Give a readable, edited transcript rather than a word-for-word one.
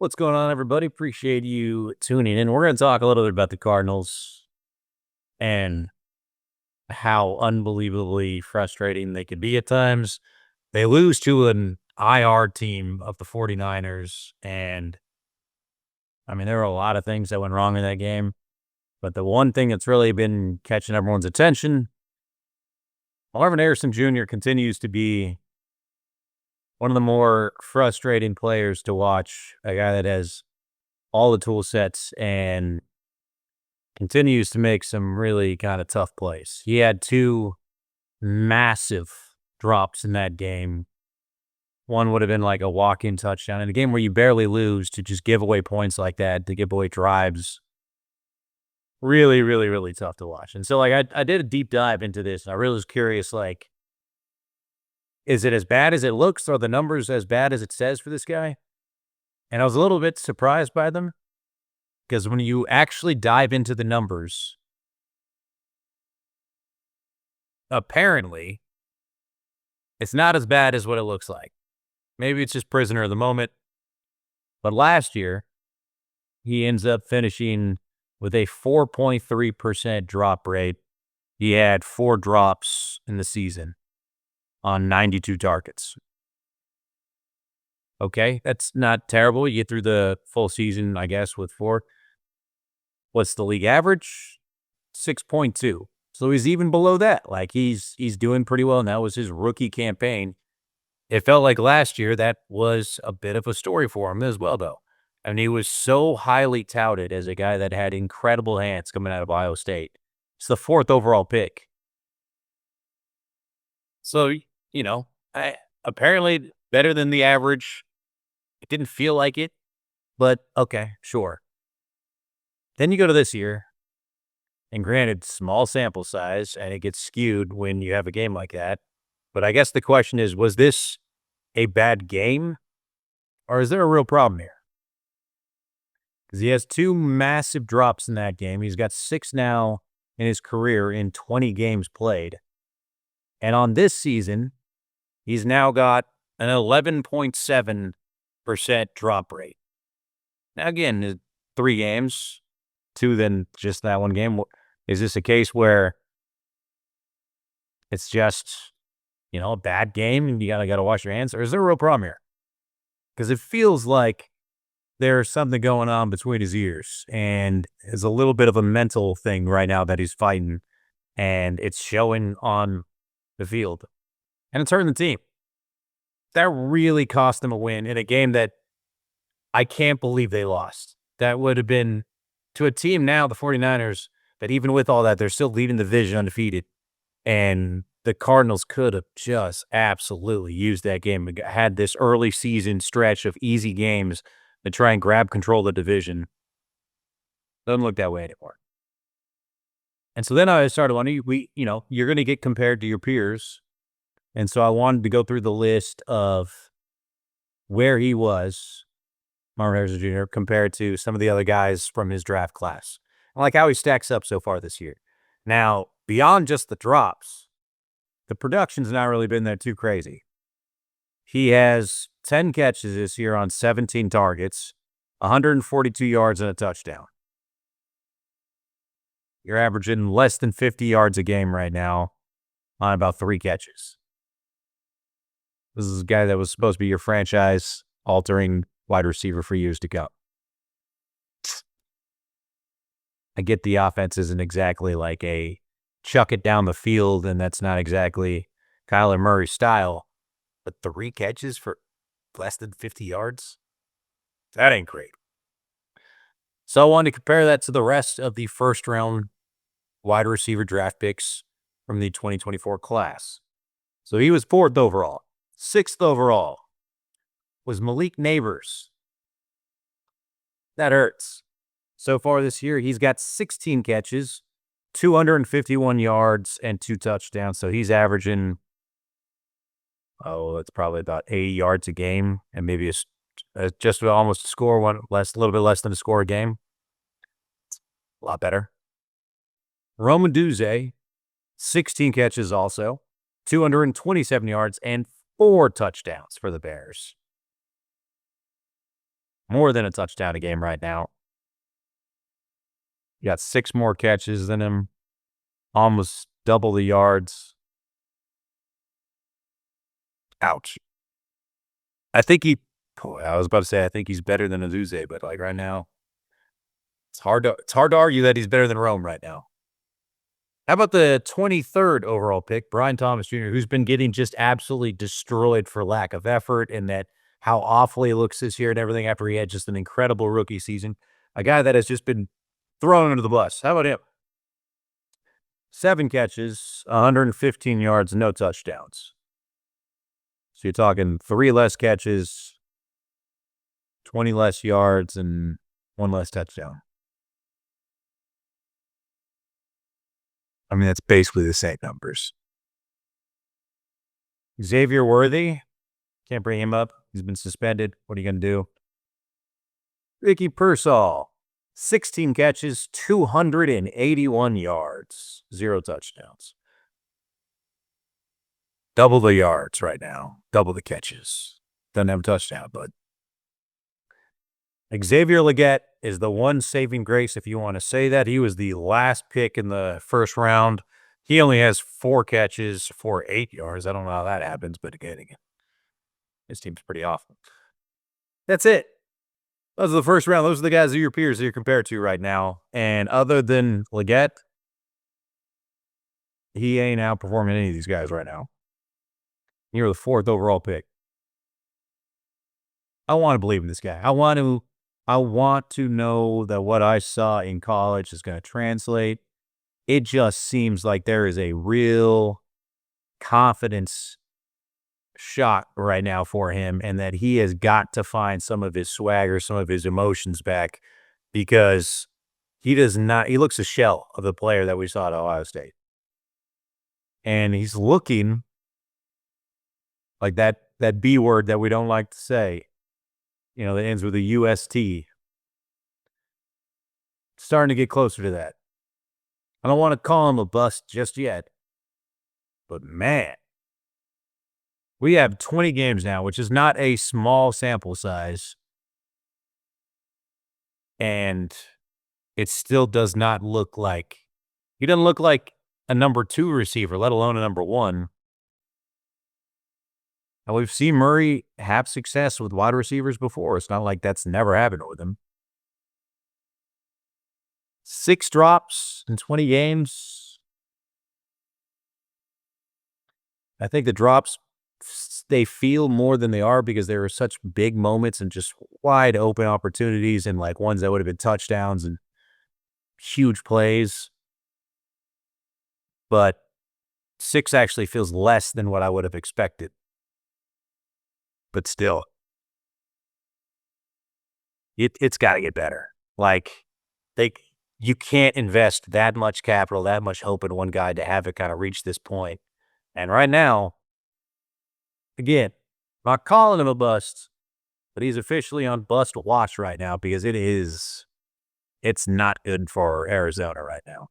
What's going on, everybody? Appreciate you tuning in. We're going to talk a little bit about the Cardinals and how unbelievably frustrating they could be at times. They lose to an IR team of the 49ers, and I mean, there were a lot of things that went wrong in that game, but the one thing that's really been catching everyone's attention, Marvin Harrison Jr. continues to be one of the more frustrating players to watch, a guy that has all the tool sets and continues to make some really kind of tough plays. He had two massive drops in that game. One would have been like a walk-in touchdown. In a game where you barely lose, to just give away points like that, to give away drives, really, really, really tough to watch. And so, like, I did a deep dive into this, and I really was curious, like, is it as bad as it looks? Are the numbers as bad as it says for this guy? And I was a little bit surprised by them, because when you actually dive into the numbers, apparently, it's not as bad as what it looks like. Maybe it's just prisoner of the moment. But last year, he ends up finishing with a 4.3% drop rate. He had 4 drops in the season on 92 targets. Okay, that's not terrible. You get through the full season, I guess, with 4. What's the league average? 6.2. So he's even below that. Like, he's doing pretty well, and that was his rookie campaign. It felt like last year that was a bit of a story for him as well, though. And he was so highly touted as a guy that had incredible hands coming out of Ohio State. It's the 4th overall pick. So, apparently better than the average. It didn't feel like it, but okay, sure. Then you go to this year, and granted, small sample size, and it gets skewed when you have a game like that. But I guess the question is, was this a bad game, or is there a real problem here? Because he has 2 massive drops in that game. He's got 6 now in his career in 20 games played. And on this season, he's now got an 11.7% drop rate. Now, again, 3 games, 2 than just that one game. Is this a case where it's just, a bad game and you gotta wash your hands? Or is there a real problem here? Because it feels like there's something going on between his ears, and it's a little bit of a mental thing right now that he's fighting, and it's showing on the field. And it's hurting the team. That really cost them a win in a game that I can't believe they lost. That would have been, to a team now, the 49ers, that even with all that, they're still leading the division undefeated. And the Cardinals could have just absolutely used that game, had this early season stretch of easy games to try and grab control of the division. Doesn't look that way anymore. And so then I started wondering, you're going to get compared to your peers. And so I wanted to go through the list of where he was, Marvin Harrison Jr., compared to some of the other guys from his draft class. I like how he stacks up so far this year. Now, beyond just the drops, the production's not really been there too crazy. He has 10 catches this year on 17 targets, 142 yards and a touchdown. You're averaging less than 50 yards a game right now on about 3 catches. This is a guy that was supposed to be your franchise-altering wide receiver for years to come. I get the offense isn't exactly like a chuck it down the field, and that's not exactly Kyler Murray's style. But 3 catches for less than 50 yards? That ain't great. So I wanted to compare that to the rest of the first-round wide receiver draft picks from the 2024 class. So he was 4th overall. 6th overall was Malik Neighbors. That hurts. So far this year, he's got 16 catches, 251 yards, and 2 touchdowns. So he's averaging, it's probably about 80 yards a game, and maybe just almost a score, a little bit less than a score a game. A lot better. Roman Duze, 16 catches also, 227 yards, and 4 touchdowns for the Bears. more than a touchdown a game right now. You got 6 more catches than him, almost double the yards. Ouch. I think I was about to say I think he's better than Azuze, but like right now, it's hard to argue that he's better than Rome right now. How about the 23rd overall pick, Brian Thomas Jr., who's been getting just absolutely destroyed for lack of effort and that how awful he looks this year and everything after he had just an incredible rookie season. A guy that has just been thrown under the bus. How about him? 7 catches, 115 yards, no touchdowns. So you're talking 3 less catches, 20 less yards, and 1 less touchdown. I mean, that's basically the same numbers. Xavier Worthy, can't bring him up. He's been suspended. What are you going to do? Ricky Pearsall, 16 catches, 281 yards, 0 touchdowns. Double the yards right now. Double the catches. Doesn't have a touchdown, but Xavier Legette is the one saving grace, if you want to say that. He was the last pick in the first round. He only has 4 catches for 8 yards. I don't know how that happens, but again, his team's pretty awful. That's it. Those are the first round. Those are the guys that your peers that you're compared to right now. And other than Legette, he ain't outperforming any of these guys right now. You're the 4th overall pick. I want to believe in this guy. I want to know that what I saw in college is going to translate. It just seems like there is a real confidence shot right now for him and that he has got to find some of his swagger, some of his emotions back because he looks a shell of the player that we saw at Ohio State. And he's looking like that B word that we don't like to say, that ends with a UST. Starting to get closer to that. I don't want to call him a bust just yet, but man, we have 20 games now, which is not a small sample size, and it still does not look like he doesn't look like a number 2 receiver, let alone a number 1. And we've seen Murray have success with wide receivers before. It's not like that's never happened with him. 6 drops in 20 games. I think the drops, they feel more than they are because there were such big moments and just wide open opportunities and like ones that would have been touchdowns and huge plays. But 6 actually feels less than what I would have expected. But still, it's got to get better. Like, you can't invest that much capital, that much hope in one guy to have it kind of reach this point. And right now, again, I'm not calling him a bust, but he's officially on bust watch right now because it's not good for Arizona right now.